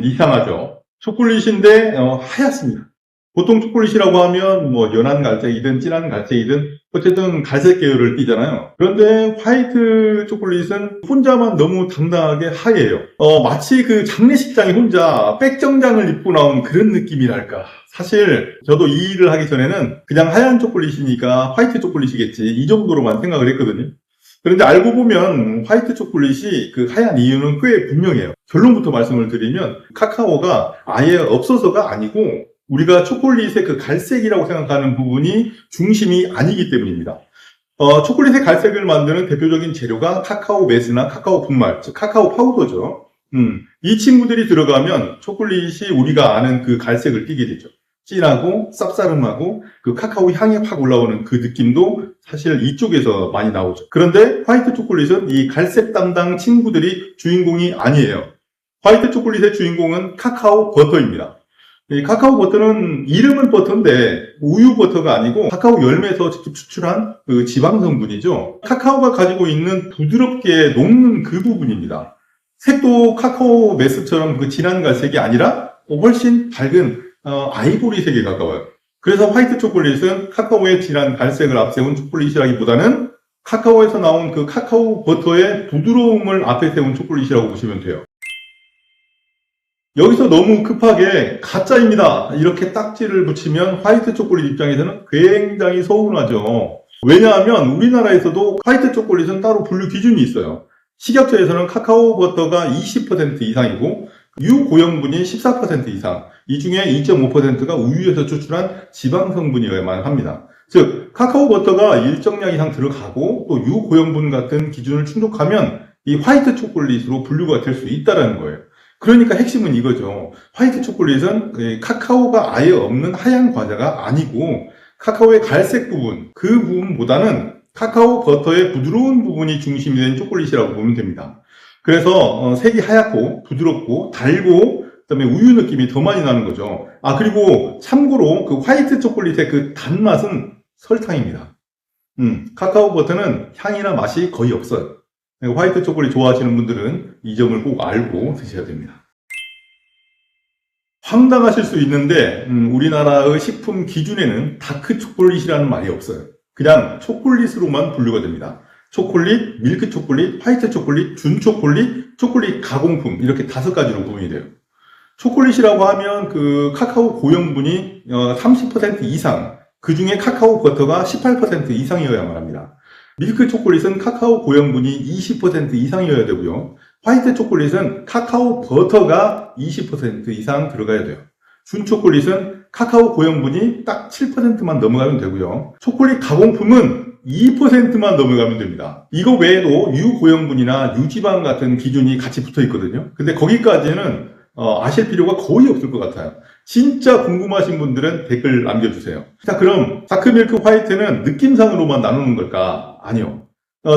이상하죠. 초콜릿인데 하얗습니다. 보통 초콜릿이라고 하면 뭐 연한 갈색이든 진한 갈색이든 어쨌든 갈색 계열을 띠잖아요. 그런데 화이트 초콜릿은 혼자만 너무 당당하게 하얘요. 마치 그 장례식장에 혼자 백정장을 입고 나온 그런 느낌이랄까. 사실 저도 이 일을 하기 전에는 그냥 하얀 초콜릿이니까 화이트 초콜릿이겠지 이 정도로만 생각을 했거든요. 그런데 알고 보면 화이트 초콜릿이 그 하얀 이유는 꽤 분명해요. 결론부터 말씀을 드리면 카카오가 아예 없어서가 아니고 우리가 초콜릿의 그 갈색이라고 생각하는 부분이 중심이 아니기 때문입니다. 초콜릿의 갈색을 만드는 대표적인 재료가 카카오 메스나 카카오 분말, 즉 카카오 파우더죠. 이 친구들이 들어가면 초콜릿이 우리가 아는 그 갈색을 띠게 되죠. 진하고 쌉싸름하고 그 카카오 향이 확 올라오는 그 느낌도 사실 이쪽에서 많이 나오죠. 그런데 화이트 초콜릿은 이 갈색 담당 친구들이 주인공이 아니에요. 화이트 초콜릿의 주인공은 카카오 버터입니다. 이 카카오 버터는 이름은 버터인데 우유 버터가 아니고 카카오 열매에서 직접 추출한 그 지방 성분이죠. 카카오가 가지고 있는 부드럽게 녹는 그 부분입니다. 색도 카카오 메스처럼 그 진한 갈색이 아니라 훨씬 밝은 아이보리색에 가까워요. 그래서 화이트 초콜릿은 카카오의 진한 갈색을 앞세운 초콜릿이라기보다는 카카오에서 나온 그 카카오 버터의 부드러움을 앞에 세운 초콜릿이라고 보시면 돼요. 여기서 너무 급하게 가짜입니다 이렇게 딱지를 붙이면 화이트 초콜릿 입장에서는 굉장히 서운하죠. 왜냐하면 우리나라에서도 화이트 초콜릿은 따로 분류 기준이 있어요. 식약처에서는 카카오 버터가 20% 이상이고 유고형분이 14% 이상, 이 중에 2.5%가 우유에서 추출한 지방 성분이어야만 합니다. 즉 카카오 버터가 일정량 이상 들어가고 또 유고형분 같은 기준을 충족하면 이 화이트 초콜릿으로 분류가 될 수 있다는 거예요. 그러니까 핵심은 이거죠. 화이트 초콜릿은 카카오가 아예 없는 하얀 과자가 아니고 카카오의 갈색 부분, 그 부분보다는 카카오 버터의 부드러운 부분이 중심이 된 초콜릿이라고 보면 됩니다. 그래서 색이 하얗고 부드럽고 달고 그다음에 우유 느낌이 더 많이 나는 거죠. 그리고 참고로 그 화이트 초콜릿의 그 단맛은 설탕입니다. 카카오 버터는 향이나 맛이 거의 없어요. 화이트 초콜릿 좋아하시는 분들은 이 점을 꼭 알고 드셔야 됩니다. 황당하실 수 있는데 우리나라의 식품 기준에는 다크 초콜릿이라는 말이 없어요. 그냥 초콜릿으로만 분류가 됩니다. 초콜릿, 밀크 초콜릿, 화이트 초콜릿, 준 초콜릿, 초콜릿 가공품 이렇게 5가지로 구분이 돼요. 초콜릿이라고 하면 그 카카오 고형분이 30% 이상, 그 중에 카카오 버터가 18% 이상이어야만 합니다. 밀크 초콜릿은 카카오 고형분이 20% 이상이어야 되고요. 화이트 초콜릿은 카카오 버터가 20% 이상 들어가야 돼요. 준 초콜릿은 카카오 고형분이 딱 7%만 넘어가면 되고요. 초콜릿 가공품은 2%만 넘어가면 됩니다. 이거 외에도 유고형분이나 유지방 같은 기준이 같이 붙어 있거든요. 근데 거기까지는 아실 필요가 거의 없을 것 같아요. 진짜 궁금하신 분들은 댓글 남겨주세요. 자, 그럼 다크밀크 화이트는 느낌상으로만 나누는 걸까? 아니요.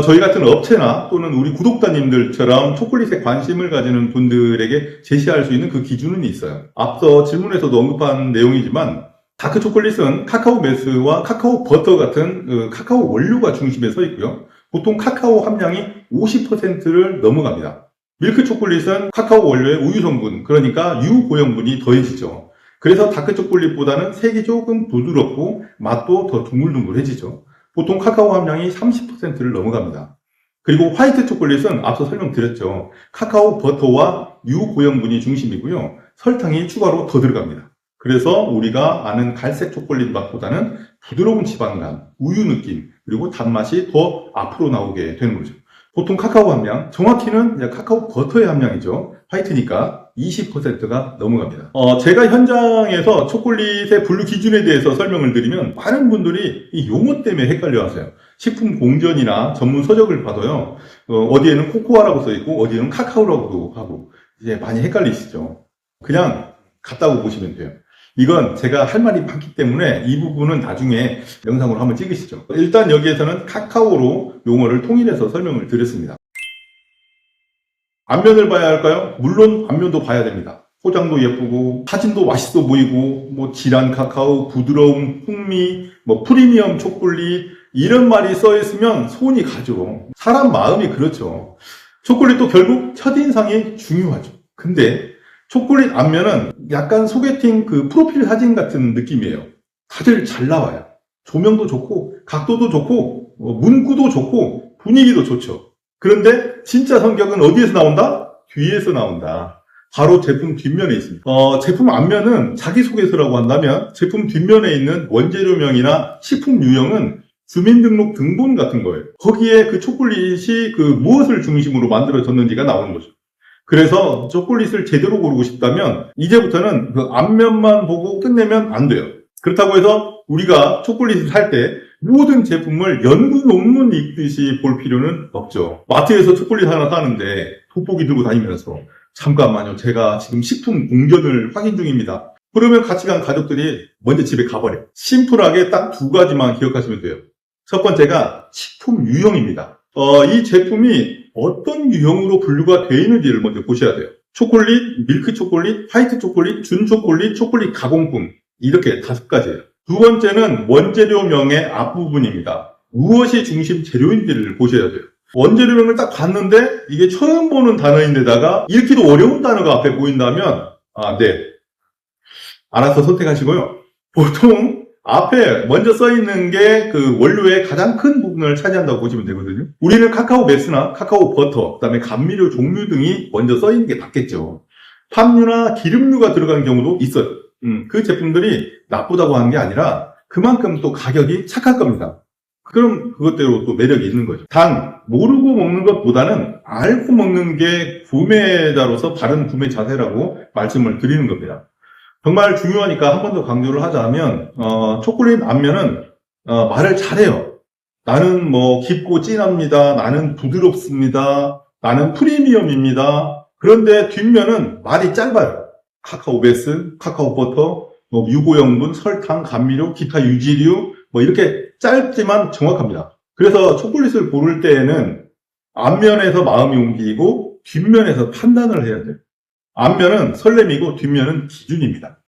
저희 같은 업체나 또는 우리 구독자님들처럼 초콜릿에 관심을 가지는 분들에게 제시할 수 있는 그 기준은 있어요. 앞서 질문에서도 언급한 내용이지만 다크 초콜릿은 카카오 메스와 카카오 버터 같은 그 카카오 원료가 중심에 서 있고요. 보통 카카오 함량이 50%를 넘어갑니다. 밀크 초콜릿은 카카오 원료의 우유 성분, 그러니까 유고형분이 더해지죠. 그래서 다크 초콜릿보다는 색이 조금 부드럽고 맛도 더 둥글둥글해지죠. 보통 카카오 함량이 30%를 넘어갑니다. 그리고 화이트 초콜릿은 앞서 설명드렸죠. 카카오 버터와 유고형분이 중심이고요. 설탕이 추가로 더 들어갑니다. 그래서 우리가 아는 갈색 초콜릿 맛보다는 부드러운 지방감, 우유 느낌, 그리고 단맛이 더 앞으로 나오게 되는 거죠. 보통 카카오 함량, 정확히는 카카오 버터의 함량이죠. 화이트니까 20%가 넘어갑니다. 제가 현장에서 초콜릿의 분류 기준에 대해서 설명을 드리면 많은 분들이 이 용어 때문에 헷갈려 하세요. 식품 공전이나 전문 서적을 봐도요. 어디에는 코코아라고 써 있고 어디에는 카카오라고도 하고 이제 많이 헷갈리시죠. 그냥 같다고 보시면 돼요. 이건 제가 할 말이 많기 때문에 이 부분은 나중에 영상으로 한번 찍으시죠. 일단 여기에서는 카카오로 용어를 통일해서 설명을 드렸습니다. 앞면을 봐야 할까요? 물론 앞면도 봐야 됩니다. 포장도 예쁘고 사진도 맛있어 보이고 뭐 진한 카카오, 부드러움, 풍미, 뭐 프리미엄 초콜릿 이런 말이 써 있으면 손이 가죠. 사람 마음이 그렇죠. 초콜릿도 결국 첫인상이 중요하죠. 근데 초콜릿 앞면은 약간 소개팅 그 프로필 사진 같은 느낌이에요. 다들 잘 나와요. 조명도 좋고, 각도도 좋고, 문구도 좋고, 분위기도 좋죠. 그런데 진짜 성격은 어디에서 나온다? 뒤에서 나온다. 바로 제품 뒷면에 있습니다. 제품 앞면은 자기소개서라고 한다면 제품 뒷면에 있는 원재료명이나 식품 유형은 주민등록 등본 같은 거예요. 거기에 그 초콜릿이 그 무엇을 중심으로 만들어졌는지가 나오는 거죠. 그래서 초콜릿을 제대로 고르고 싶다면 이제부터는 그 앞면만 보고 끝내면 안 돼요. 그렇다고 해서 우리가 초콜릿을 살 때 모든 제품을 연구 논문 읽듯이 볼 필요는 없죠. 마트에서 초콜릿 하나 사는데 돋보기 들고 다니면서 잠깐만요, 제가 지금 식품 공견을 확인 중입니다. 그러면 같이 간 가족들이 먼저 집에 가버려요. 심플하게 딱 두 가지만 기억하시면 돼요. 첫 번째가 식품 유형입니다. 이 제품이 어떤 유형으로 분류가 되어 있는지를 먼저 보셔야 돼요. 초콜릿, 밀크 초콜릿, 화이트 초콜릿, 준 초콜릿, 초콜릿 가공품, 이렇게 5가지예요. 두 번째는 원재료명의 앞부분입니다. 무엇이 중심 재료인지를 보셔야 돼요. 원재료명을 딱 봤는데 이게 처음 보는 단어인데다가 읽기도 어려운 단어가 앞에 보인다면 네, 알아서 선택하시고요. 보통 앞에 먼저 써 있는 게 그 원료의 가장 큰 부분을 차지한다고 보시면 되거든요. 우리는 카카오 메스나 카카오 버터, 그다음에 감미료 종류 등이 먼저 써 있는 게 낫겠죠. 팜유나 기름류가 들어간 경우도 있어요. 그 제품들이 나쁘다고 하는 게 아니라 그만큼 또 가격이 착할 겁니다. 그럼 그것대로 또 매력이 있는 거죠. 단 모르고 먹는 것보다는 알고 먹는 게 구매자로서 바른 구매 자세라고 말씀을 드리는 겁니다. 정말 중요하니까 한 번 더 강조를 하자면 초콜릿 앞면은 말을 잘해요. 나는 뭐 깊고 진합니다. 나는 부드럽습니다. 나는 프리미엄입니다. 그런데 뒷면은 말이 짧아요. 카카오 베스, 카카오 버터, 뭐 유고영분, 설탕, 감미료, 기타 유지류, 뭐 이렇게 짧지만 정확합니다. 그래서 초콜릿을 고를 때에는 앞면에서 마음이 옮기고 뒷면에서 판단을 해야 돼요. 앞면은 설렘이고 뒷면은 기준입니다.